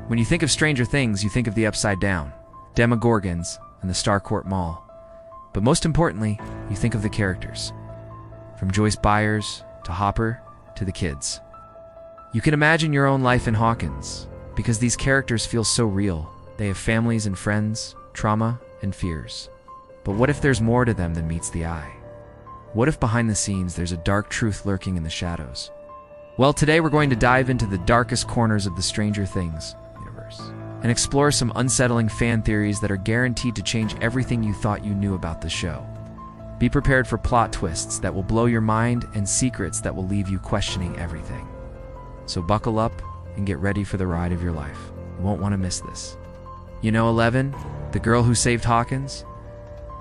When you think of Stranger Things, you think of the Upside Down, Demogorgons, and the Starcourt Mall. But most importantly, you think of the characters. From Joyce Byers, to Hopper, to the kids. You can imagine your own life in Hawkins, because these characters feel so real. They have families and friends, trauma and fears. But what if there's more to them than meets the eye? What if behind the scenes there's a dark truth lurking in the shadows? Well, today we're going to dive into the darkest corners of the Stranger Things universe and explore some unsettling fan theories that are guaranteed to change everything you thought you knew about the show. Be prepared for plot twists that will blow your mind and secrets that will leave you questioning everything. So buckle up and get ready for the ride of your life. You won't want to miss this. You know 11, the girl who saved Hawkins?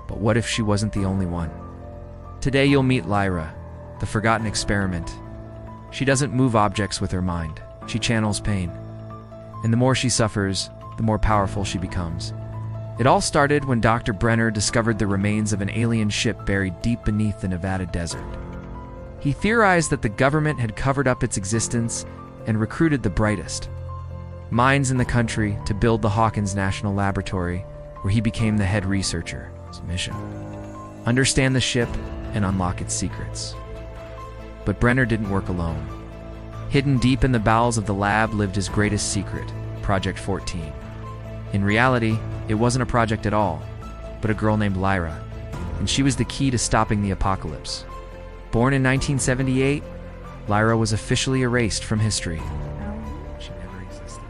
But what if she wasn't the only one? Today you'll meet Lyra, the forgotten experiment. She doesn't move objects with her mind. She channels pain. And the more she suffers, the more powerful she becomes. It all started when Dr. Brenner discovered the remains of an alien ship buried deep beneath the Nevada desert. He theorized that the government had covered up its existence and recruited the brightest minds in the country to build the Hawkins National Laboratory, where he became the head researcher. His mission: understand the ship and unlock its secrets. But Brenner didn't work alone. Hidden deep in the bowels of the lab lived his greatest secret, Project 14. In reality, it wasn't a project at all, but a girl named Lyra, and she was the key to stopping the apocalypse. Born in 1978, Lyra was officially erased from history. She never existed.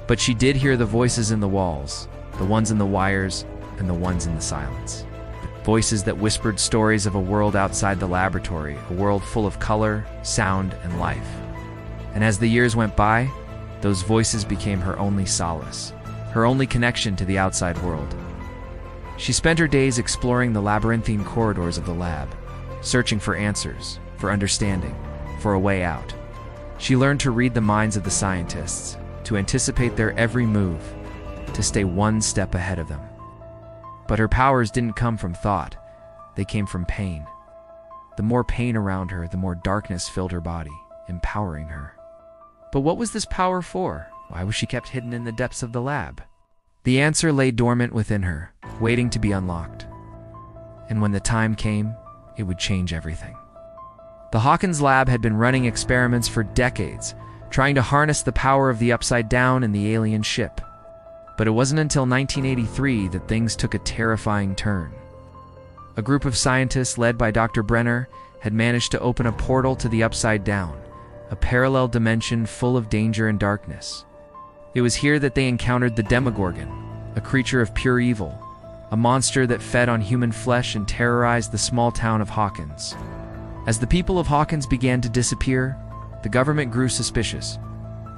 But she did hear the voices in the walls, the ones in the wires, and the ones in the silence. Voices that whispered stories of a world outside the laboratory, a world full of color, sound, and life. And as the years went by, those voices became her only solace, her only connection to the outside world. She spent her days exploring the labyrinthine corridors of the lab, searching for answers, for understanding, for a way out. She learned to read the minds of the scientists, to anticipate their every move, to stay one step ahead of them. But her powers didn't come from thought. They came from pain. The more pain around her, the more darkness filled her body, empowering her. But what was this power for? Why was she kept hidden in the depths of the lab? The answer lay dormant within her, waiting to be unlocked. And when the time came, it would change everything. The Hawkins lab had been running experiments for decades, trying to harness the power of the Upside Down and the alien ship. But it wasn't until 1983 that things took a terrifying turn. A group of scientists led by Dr. Brenner had managed to open a portal to the Upside Down, a parallel dimension full of danger and darkness. It was here that they encountered the Demogorgon, a creature of pure evil, a monster that fed on human flesh and terrorized the small town of Hawkins. As the people of Hawkins began to disappear, the government grew suspicious.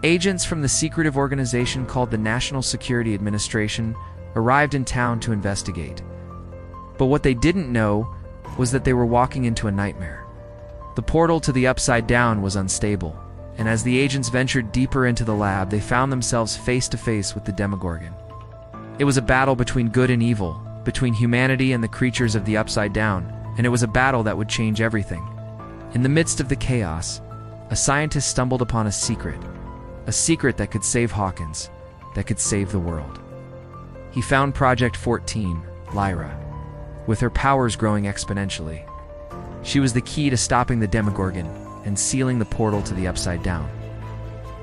Agents from the secretive organization called the National Security Administration arrived in town to investigate. But what they didn't know was that they were walking into a nightmare. The portal to the Upside Down was unstable, and as the agents ventured deeper into the lab, they found themselves face to face with the Demogorgon. It was a battle between good and evil, between humanity and the creatures of the Upside Down, and it was a battle that would change everything. In the midst of the chaos, a scientist stumbled upon a secret that could save Hawkins, that could save the world. He found Project 14, Lyra, with her powers growing exponentially. She was the key to stopping the Demogorgon and sealing the portal to the Upside Down.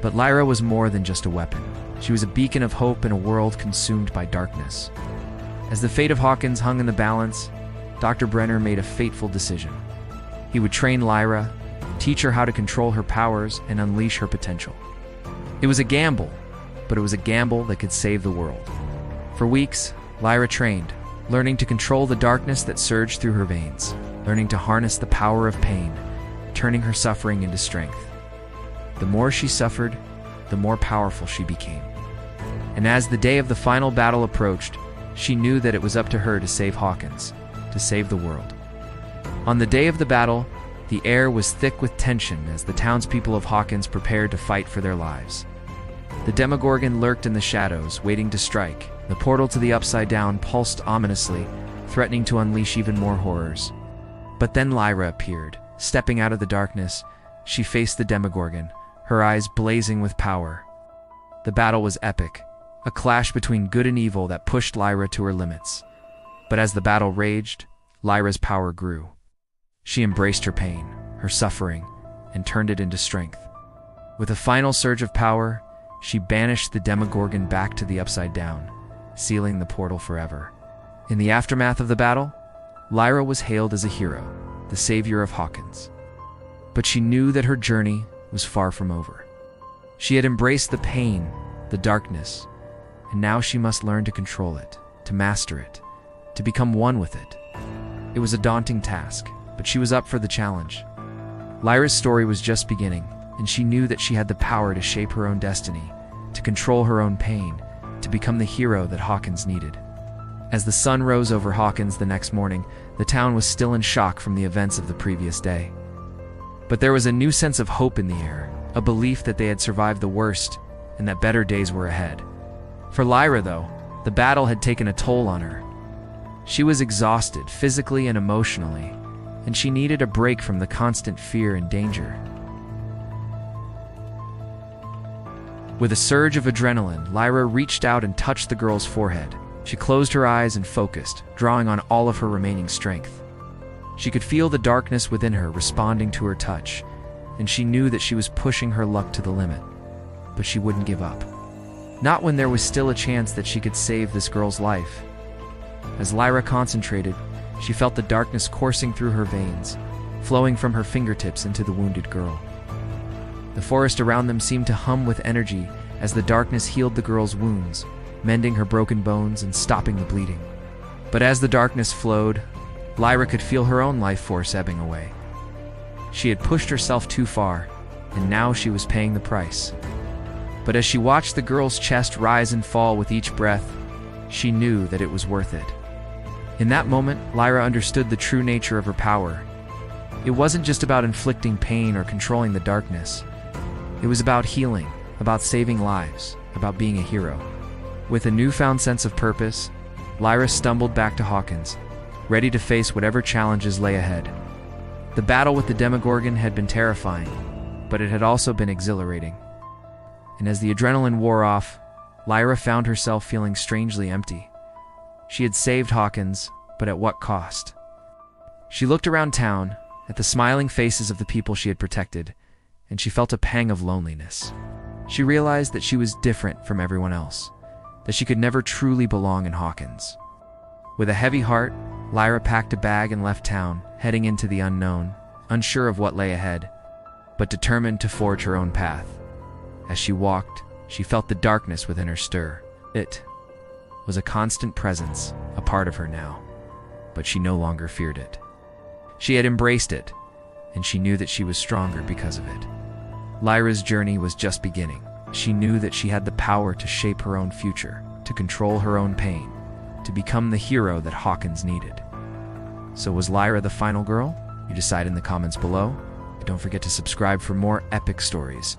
But Lyra was more than just a weapon. She was a beacon of hope in a world consumed by darkness. As the fate of Hawkins hung in the balance, Dr. Brenner made a fateful decision. He would train Lyra, teach her how to control her powers, and unleash her potential. It was a gamble, but it was a gamble that could save the world. For weeks, Lyra trained, learning to control the darkness that surged through her veins, learning to harness the power of pain, turning her suffering into strength. The more she suffered, the more powerful she became. And as the day of the final battle approached, she knew that it was up to her to save Hawkins, to save the world. On the day of the battle, the air was thick with tension as the townspeople of Hawkins prepared to fight for their lives. The Demogorgon lurked in the shadows, waiting to strike. The portal to the Upside Down pulsed ominously, threatening to unleash even more horrors. But then Lyra appeared. Stepping out of the darkness, she faced the Demogorgon, her eyes blazing with power. The battle was epic, a clash between good and evil that pushed Lyra to her limits. But as the battle raged, Lyra's power grew. She embraced her pain, her suffering, and turned it into strength. With a final surge of power, she banished the Demogorgon back to the Upside Down, sealing the portal forever. In the aftermath of the battle, Lyra was hailed as a hero, the savior of Hawkins. But she knew that her journey was far from over. She had embraced the pain, the darkness, and now she must learn to control it, to master it, to become one with it. It was a daunting task, but she was up for the challenge. Lyra's story was just beginning, and she knew that she had the power to shape her own destiny, to control her own pain, to become the hero that Hawkins needed. As the sun rose over Hawkins the next morning, the town was still in shock from the events of the previous day. But there was a new sense of hope in the air, a belief that they had survived the worst and that better days were ahead. For Lyra, though, the battle had taken a toll on her. She was exhausted physically and emotionally, and she needed a break from the constant fear and danger. With a surge of adrenaline, Lyra reached out and touched the girl's forehead. She closed her eyes and focused, drawing on all of her remaining strength. She could feel the darkness within her responding to her touch, and she knew that she was pushing her luck to the limit. But she wouldn't give up. Not when there was still a chance that she could save this girl's life. As Lyra concentrated, she felt the darkness coursing through her veins, flowing from her fingertips into the wounded girl. The forest around them seemed to hum with energy as the darkness healed the girl's wounds, mending her broken bones and stopping the bleeding. But as the darkness flowed, Lyra could feel her own life force ebbing away. She had pushed herself too far, and now she was paying the price. But as she watched the girl's chest rise and fall with each breath, she knew that it was worth it. In that moment, Lyra understood the true nature of her power. It wasn't just about inflicting pain or controlling the darkness. It was about healing, about saving lives, about being a hero. With a newfound sense of purpose, Lyra stumbled back to Hawkins, ready to face whatever challenges lay ahead. The battle with the Demogorgon had been terrifying, but it had also been exhilarating. And as the adrenaline wore off, Lyra found herself feeling strangely empty. She had saved Hawkins, but at what cost? She looked around town, at the smiling faces of the people she had protected, and she felt a pang of loneliness. She realized that she was different from everyone else, that she could never truly belong in Hawkins. With a heavy heart, Lyra packed a bag and left town, heading into the unknown, unsure of what lay ahead, but determined to forge her own path. As she walked, she felt the darkness within her stir. It was a constant presence, a part of her now, but she no longer feared it. She had embraced it, and she knew that she was stronger because of it. Lyra's journey was just beginning. She knew that she had the power to shape her own future, to control her own pain, to become the hero that Hawkins needed. So was Lyra the final girl? You decide in the comments below. But don't forget to subscribe for more epic stories.